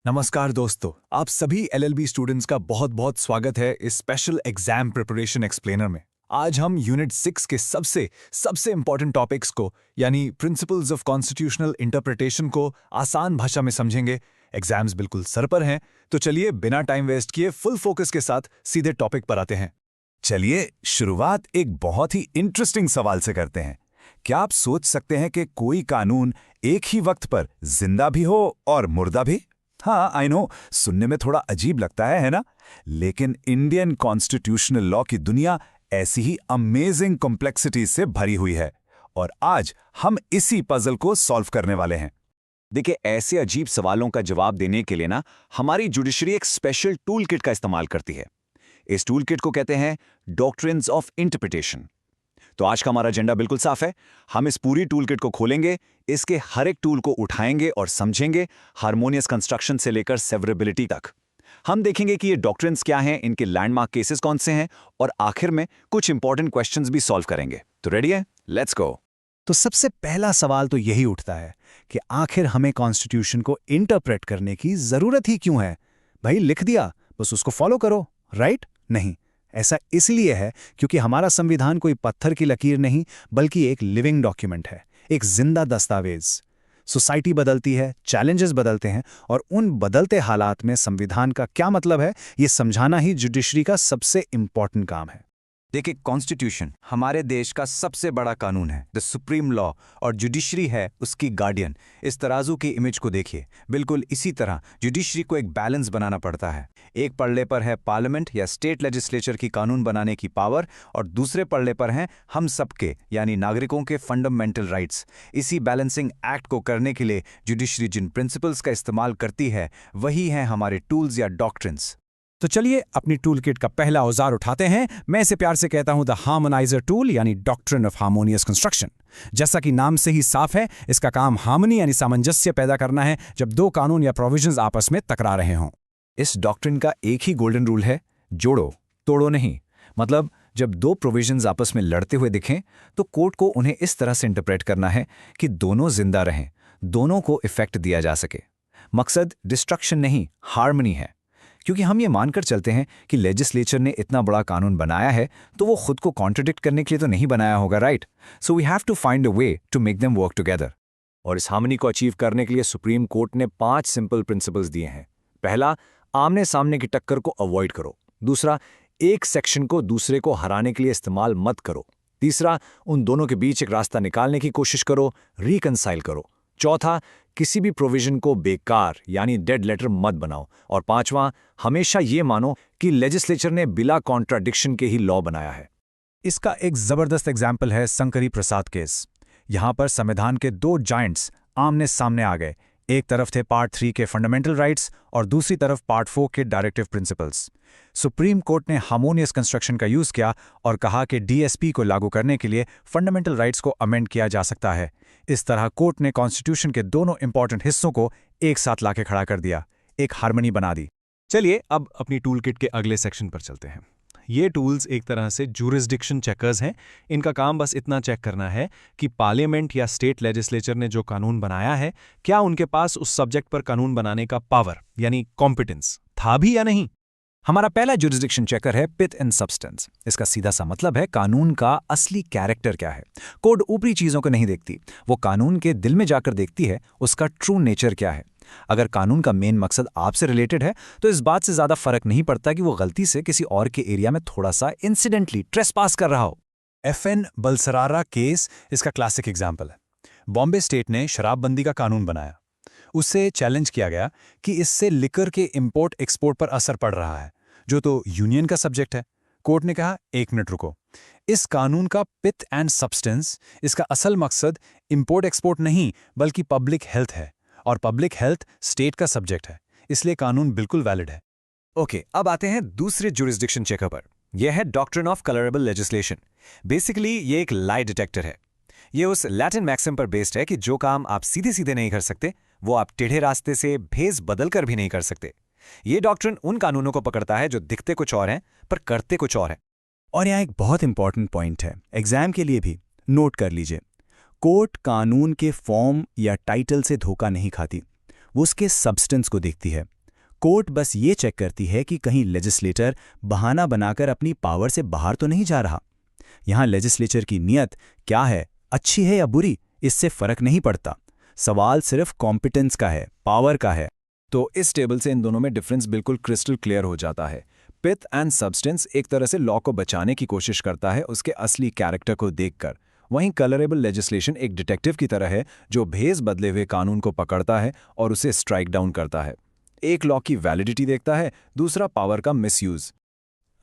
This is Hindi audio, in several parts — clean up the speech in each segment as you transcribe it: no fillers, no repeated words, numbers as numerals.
नमस्कार दोस्तों, आप सभी एलएलबी स्टूडेंट्स का बहुत बहुत स्वागत है इस स्पेशल एग्जाम प्रिपरेशन एक्सप्लेनर में। आज हम यूनिट 6 के सबसे सबसे इंपॉर्टेंट टॉपिक्स को यानी प्रिंसिपल्स ऑफ कॉन्स्टिट्यूशनल इंटरप्रिटेशन को आसान भाषा में समझेंगे। एग्जाम्स बिल्कुल सर पर हैं, तो चलिए बिना टाइम वेस्ट किए फुल फोकस के साथ सीधे टॉपिक पर आते हैं। चलिए शुरुआत एक बहुत ही इंटरेस्टिंग सवाल से करते हैं। क्या आप सोच सकते हैं कि कोई कानून एक ही वक्त पर जिंदा भी हो और मुर्दा भी? हाँ, आई नो, सुनने में थोड़ा अजीब लगता है ना? लेकिन इंडियन कॉन्स्टिट्यूशनल लॉ की दुनिया ऐसी ही अमेजिंग कॉम्प्लेक्सिटीज से भरी हुई है और आज हम इसी पजल को सॉल्व करने वाले हैं। देखिए, ऐसे अजीब सवालों का जवाब देने के लिए ना हमारी जुडिशरी एक स्पेशल टूल किट का इस्तेमाल करती है। इस टूल किट को कहते हैं डॉक्ट्रिन्स ऑफ इंटरप्रिटेशन। तो आज का हमारा एजेंडा बिल्कुल साफ है। हम इस पूरी टूल किट को खोलेंगे, इसके हर एक टूल को उठाएंगे और समझेंगे, हार्मोनियस कंस्ट्रक्शन से लेकर सेवरेबिलिटी तक। हम देखेंगे कि ये डॉक्ट्रिन्स क्या हैं, इनके लैंडमार्क केसेस कौन से हैं और आखिर में कुछ इंपॉर्टेंट क्वेश्चंस भी सॉल्व करेंगे। तो रेडी है? Let's go. तो सबसे पहला सवाल तो यही उठता है कि आखिर हमें कॉन्स्टिट्यूशन को इंटरप्रेट करने की जरूरत ही क्यों है? भाई लिख दिया, बस उसको फॉलो करो, राइट? नहीं, ऐसा इसलिए है क्योंकि हमारा संविधान कोई पत्थर की लकीर नहीं, बल्कि एक लिविंग डॉक्यूमेंट है, एक जिंदा दस्तावेज। सोसाइटी बदलती है, चैलेंजेस बदलते हैं और उन बदलते हालात में संविधान का क्या मतलब है, ये समझाना ही जुडिशरी का सबसे इंपॉर्टेंट काम है। देखिए, कॉन्स्टिट्यूशन हमारे देश का सबसे बड़ा कानून है, द सुप्रीम लॉ, और जुडिशरी है उसकी गार्डियन। इस तराजू की इमेज को देखिए। बिल्कुल इसी तरह जुडिशरी को एक बैलेंस बनाना पड़ता है। एक पल्ले पर है पार्लियामेंट या स्टेट लेजिस्लेचर की कानून बनाने की पावर और दूसरे पल्ले पर हैं हम सबके यानी नागरिकों के फंडामेंटल राइट्स। इसी बैलेंसिंग एक्ट को करने के लिए जुडिशरी जिन प्रिंसिपल्स का इस्तेमाल करती है वही हैं हमारे टूल्स या डॉक्ट्रिन्स। तो चलिए अपनी टूल किट का पहला औजार उठाते हैं। मैं इसे प्यार से कहता हूं द हार्मोनाइजर टूल यानी डॉक्ट्रिन ऑफ हार्मोनियस कंस्ट्रक्शन। जैसा कि नाम से ही साफ है, इसका काम हार्मनी यानी सामंजस्य पैदा करना है जब दो कानून या प्रोविजंस आपस में टकरा रहे हों। इस डॉक्ट्रिन का एक ही गोल्डन रूल है, जोड़ो तोड़ो नहीं। मतलब जब दो प्रोविजंस आपस में लड़ते हुए दिखें तो कोर्ट को उन्हें इस तरह से इंटरप्रेट करना है कि दोनों जिंदा रहें, दोनों को इफेक्ट दिया जा सके। मकसद डिस्ट्रक्शन नहीं, हार्मनी है। क्योंकि हम ये मानकर चलते हैं कि लेजिस्लेचर ने इतना बड़ा कानून बनाया है तो वो खुद को कॉन्ट्रडिक्ट करने के लिए तो नहीं बनाया होगा, right? So we have to find a way to make them work together. और इस हार्मनी को अचीव करने के लिए सुप्रीम कोर्ट ने 5 सिंपल प्रिंसिपल्स दिए हैं। पहला, आमने सामने की टक्कर को अवॉइड करो। दूसरा, एक सेक्शन को दूसरे को हराने के लिए इस्तेमाल मत करो। तीसरा, उन दोनों के बीच एक रास्ता निकालने की कोशिश करो, रिकंसाइल करो। चौथा, किसी भी प्रोविजन को बेकार यानी डेड लेटर मत बनाओ। और पांचवां, हमेशा ये मानो कि लेजिस्लेचर ने बिना कॉन्ट्राडिक्शन के ही लॉ बनाया है। इसका एक जबरदस्त एग्जाम्पल है शंकरी प्रसाद केस। यहां पर संविधान के दो जायंट्स आमने सामने आ गए। एक तरफ थे पार्ट 3 के फंडामेंटल राइट्स और दूसरी तरफ पार्ट 4 के डायरेक्टिव प्रिंसिपल्स। सुप्रीम कोर्ट ने हार्मोनियस कंस्ट्रक्शन का यूज किया और कहा कि डीएसपी को लागू करने के लिए फंडामेंटल राइट्स को अमेंड किया जा सकता है। इस तरह कोर्ट ने कॉन्स्टिट्यूशन के दोनों इंपॉर्टेंट हिस्सों को एक साथ लाके खड़ा कर दिया, एक हार्मनी बना दी। चलिए अब अपनी टूल किट के अगले सेक्शन पर चलते हैं। ये टूल्स एक तरह से जूरिसडिक्शन चेकर्स हैं। इनका काम बस इतना चेक करना है कि पार्लियामेंट या स्टेट लेजिस्लेचर ने जो कानून बनाया है, क्या उनके पास उस सब्जेक्ट पर कानून बनाने का पावर यानी कॉम्पिटेंस था भी या नहीं। हमारा पहला जुरिसडिक्शन चेकर है पिथ एंड सब्सटेंस। इसका सीधा सा मतलब है कानून का असली कैरेक्टर क्या है। कोर्ट ऊपरी चीजों को नहीं देखती, वो कानून के दिल में जाकर देखती है उसका ट्रू नेचर क्या है। अगर कानून का मेन मकसद आपसे रिलेटेड है तो इस बात से ज्यादा फर्क नहीं पड़ता कि वो गलती से किसी और के एरिया में थोड़ा सा इंसिडेंटली ट्रेसपास कर रहा हो। FN बलसरारा केस इसका क्लासिक एग्जाम्पल है। बॉम्बे स्टेट ने शराबबंदी का कानून बनाया। उससे चैलेंज किया गया कि इससे लिकर के इंपोर्ट एक्सपोर्ट पर असर पड़ रहा है, जो तो यूनियन का सब्जेक्ट है। कोर्ट ने कहा, एक मिनट रुको, इस कानून का पिथ एंड सब्सटेंस, इसका असल मकसद इंपोर्ट एक्सपोर्ट नहीं बल्कि पब्लिक हेल्थ है और पब्लिक हेल्थ स्टेट का सब्जेक्ट है, इसलिए कानून बिल्कुल वैलिड है। ओके, अब आते हैं दूसरे जुरिसडिक्शन चेकर पर। यह है doctrine of colourable legislation. Basically ये एक लाई डिटेक्टर है। ये उस लैटिन मैक्सिम पर बेस्ड है कि जो काम आप सीधे सीधे नहीं कर सकते वो आप टेढ़े रास्ते से भेस बदल कर भी नहीं कर सकते। ये डॉक्ट्रिन उन कानूनों को पकड़ता है जो दिखते कुछ और हैं पर करते कुछ और हैं। और यहाँ एक बहुत इंपॉर्टेंट पॉइंट है, एग्जाम के लिए भी नोट कर लीजिए। कोर्ट कानून के फॉर्म या टाइटल से धोखा नहीं खाती, वो उसके सब्सटेंस को देखती है। कोर्ट बस ये चेक करती है कि कहीं लेजिस्लेटर बहाना बनाकर अपनी पावर से बाहर तो नहीं जा रहा। यहाँ लेजिस्लेचर की नीयत क्या है, अच्छी है या बुरी, इससे फर्क नहीं पड़ता। सवाल सिर्फ कॉम्पिटेंस का है, पावर का है। तो इस टेबल से इन दोनों में डिफरेंस बिल्कुल क्रिस्टल क्लियर हो जाता है। पिथ एंड सब्सटेंस एक तरह से लॉ को बचाने की कोशिश करता है उसके असली कैरेक्टर को देखकर। वहीं कलरेबल लेजिस्लेशन एक डिटेक्टिव की तरह है जो भेस बदले हुए कानून को पकड़ता है और उसे स्ट्राइक डाउन करता है। एक लॉ की वैलिडिटी देखता है, दूसरा पावर का मिसयूज।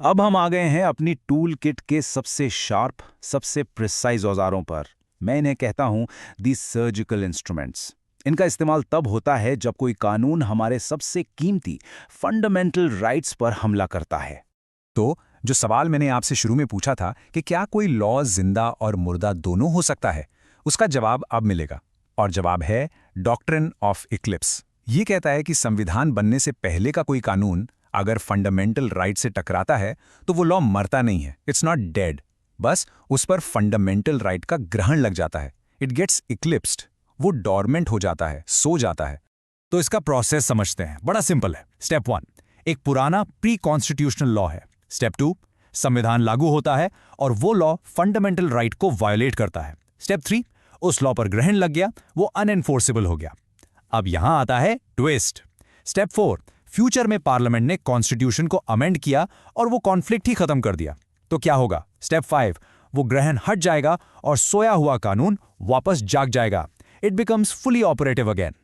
अब हम आ गए हैं अपनी टूल किट के सबसे शार्प, सबसे प्रिसाइज औजारों पर। मैं इन्हें कहता हूं दी सर्जिकल इंस्ट्रूमेंट्स। इनका इस्तेमाल तब होता है जब कोई कानून हमारे सबसे कीमती फंडामेंटल राइट्स पर हमला करता है। तो जो सवाल मैंने आपसे शुरू में पूछा था कि क्या कोई लॉ जिंदा और मुर्दा दोनों हो सकता है, उसका जवाब अब मिलेगा। और जवाब है डॉक्ट्रिन ऑफ इक्लिप्स। ये कहता है कि संविधान बनने से पहले का कोई कानून अगर फंडामेंटल राइट से टकराता है तो वो लॉ मरता नहीं है, इट्स नॉट डेड, बस उस पर फंडामेंटल राइट का ग्रहण लग जाता है। इट गेट्स इक्लिप्स्ड, वो डॉर्मेंट हो जाता है, सो जाता है। तो इसका प्रोसेस समझते हैं, बड़ा सिंपल है। स्टेप 1, एक पुराना प्री कॉन्स्टिट्यूशनल लॉ है। स्टेप 2, संविधान लागू होता है और वो लॉ फंडामेंटल राइट को वायोलेट करता है। स्टेप 3, उस लॉ पर ग्रहण लग गया, वो अनएनफोर्सेबल हो गया। अब यहां आता है ट्विस्ट। स्टेप 4, फ्यूचर में पार्लियामेंट ने कॉन्स्टिट्यूशन को अमेंड किया और वो कॉन्फ्लिक्ट ही खत्म कर दिया। तो क्या होगा? स्टेप 5, वो ग्रहण हट जाएगा और सोया हुआ कानून वापस जाग जाएगा। It becomes fully operative again.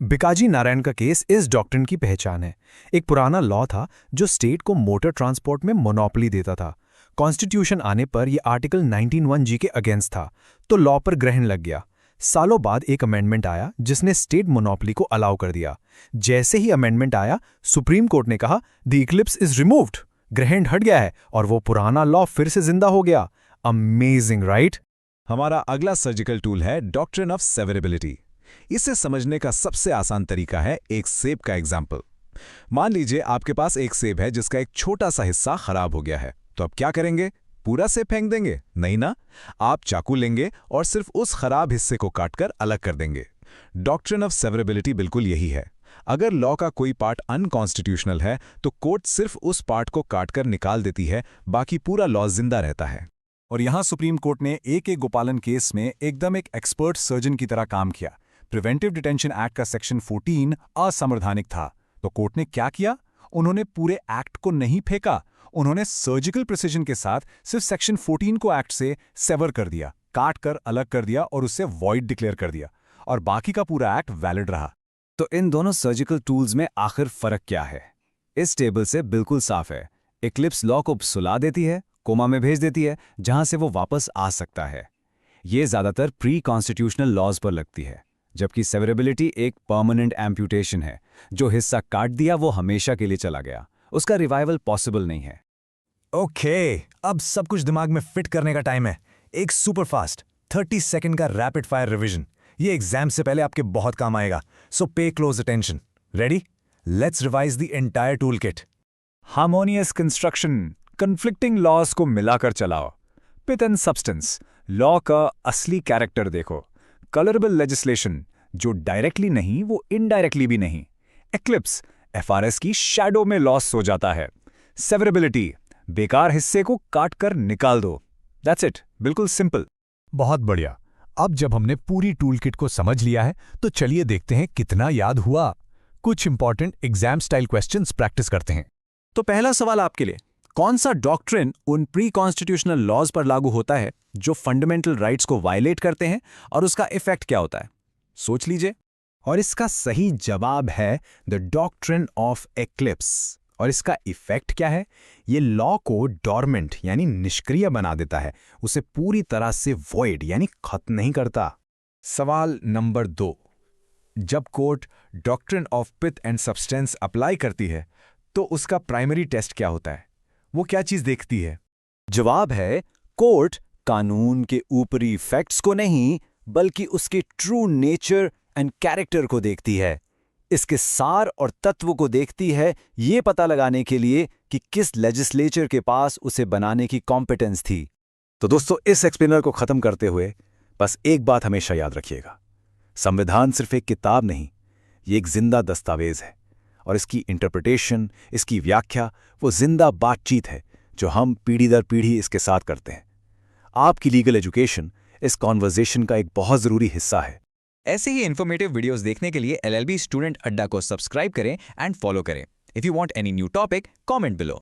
Bikaji Narayan का केस इस डॉक्ट्रिन की पहचान है। एक पुराना लॉ था जो स्टेट को मोटर ट्रांसपोर्ट में मोनोपोली देता था। कॉन्स्टिट्यूशन आने पर यह आर्टिकल 19(1) के अगेंस्ट था, तो लॉ पर ग्रहण लग गया। सालों बाद एक अमेंडमेंट आया जिसने स्टेट मोनोपोली को अलाउ कर दिया। जैसे ही अमेंडमेंट आया, सुप्रीम कोर्ट ने कहा द इक्लिप्स इज रिमूव्ड, ग्रहण हट गया है और वो पुराना लॉ फिर से जिंदा हो गया। Amazing, right? हमारा अगला सर्जिकल टूल है डॉक्ट्रिन ऑफ सेवरेबिलिटी। इसे समझने का सबसे आसान तरीका है एक सेब का एग्जाम्पल। मान लीजिए आपके पास एक सेब है जिसका एक छोटा सा हिस्सा खराब हो गया है, तो अब क्या करेंगे? पूरा सेब फेंक देंगे? नहीं ना, आप चाकू लेंगे और सिर्फ उस खराब हिस्से को काटकर अलग कर देंगे। डॉक्ट्रिन ऑफ सेवरेबिलिटी बिल्कुल यही है। अगर लॉ का कोई पार्ट अनकॉन्स्टिट्यूशनल है तो कोर्ट सिर्फ उस पार्ट को काटकर निकाल देती है, बाकी पूरा लॉ जिंदा रहता है। और यहां सुप्रीम कोर्ट ने एक गोपालन केस में एकदम एक एक्सपर्ट सर्जन की तरह काम किया। प्रिवेंटिव डिटेंशन एक्ट का सेक्शन 14 असंवैधानिक था, तो कोर्ट ने क्या किया? उन्होंने पूरे एक्ट को नहीं फेंका, उन्होंने सर्जिकल प्रिसिजन के साथ सिर्फ सेक्शन 14 को एक्ट से सेवर कर दिया, काट कर अलग कर दिया और उससे वॉइड डिक्लेयर कर दिया, और बाकी का पूरा एक्ट वैलिड रहा। तो इन दोनों सर्जिकल टूल्स में आखिर फर्क क्या है? इस टेबल से बिल्कुल साफ है। इक्लिप्स लॉ को सुला देती है, कोमा में भेज देती है, जहां से वो वापस आ सकता है। ये ज्यादातर प्री कॉन्स्टिट्यूशनल लॉज पर लगती है, जबकि सेवरेबिलिटी एक परमानेंट एम्प्यूटेशन है। जो हिस्सा काट दिया वो हमेशा के लिए चला गया, उसका रिवाइवल पॉसिबल नहीं है। ओके, अब सब कुछ दिमाग में फिट करने का टाइम है। एक सुपरफास्ट 30 सेकंड का रैपिड फायर रिवीजन। ये एग्जाम से पहले आपके बहुत काम आएगा, so pay close attention. Ready? Let's revise the entire toolkit. Harmonious construction, conflicting laws को मिलाकर चलाओ। पिथ एंड सब्सटेंस, लॉ का असली कैरेक्टर देखो। कलरेबल लेजिस्लेशन, जो डायरेक्टली नहीं वो इनडायरेक्टली भी नहीं। एक्लिप्स, एफआरएस की शैडो में लॉस हो जाता है। सेवरेबिलिटी, बेकार हिस्से को काट कर निकाल दो। दैट्स इट, बिल्कुल सिंपल। बहुत बढ़िया। अब जब हमने पूरी टूल किट को समझ लिया है तो चलिए देखते हैं कितना याद हुआ। कुछ important exam style questions practice करते हैं। तो पहला सवाल आपके लिए, कौन सा डॉक्ट्रिन उन प्री कॉन्स्टिट्यूशनल लॉज पर लागू होता है जो फंडामेंटल राइट्स को वायलेट करते हैं, और उसका इफेक्ट क्या होता है? सोच लीजिए। और इसका सही जवाब है द डॉक्ट्रिन ऑफ एक्लिप्स। और इसका इफेक्ट क्या है? ये लॉ को डॉर्मेंट यानी निष्क्रिय बना देता है, उसे पूरी तरह से वॉइड यानी खत्म नहीं करता। सवाल नंबर 2, जब court doctrine of pith and substance apply करती है तो उसका प्राइमरी टेस्ट क्या होता है? वो क्या चीज देखती है? जवाब है, कोर्ट कानून के ऊपरी फैक्ट्स को नहीं बल्कि उसके ट्रू नेचर एंड कैरेक्टर को देखती है। इसके सार और तत्व को देखती है, ये पता लगाने के लिए कि किस लेजिस्लेचर के पास उसे बनाने की कॉम्पिटेंस थी। तो दोस्तों, इस एक्सप्लेनर को खत्म करते हुए बस एक बात हमेशा याद रखिएगा, संविधान सिर्फ एक किताब नहीं, ये एक जिंदा दस्तावेज है और इसकी इंटरप्रिटेशन, इसकी व्याख्या वो जिंदा बातचीत है जो हम पीढ़ी दर पीढ़ी इसके साथ करते हैं। आपकी लीगल एजुकेशन इस कॉन्वर्जेशन का एक बहुत ज़रूरी हिस्सा है। ऐसे ही इन्फॉर्मेटिव वीडियोस देखने के लिए LLB स्टूडेंट अड्डा को सब्सक्राइब करें एंड फॉलो करें। If you want any new topic, comment below.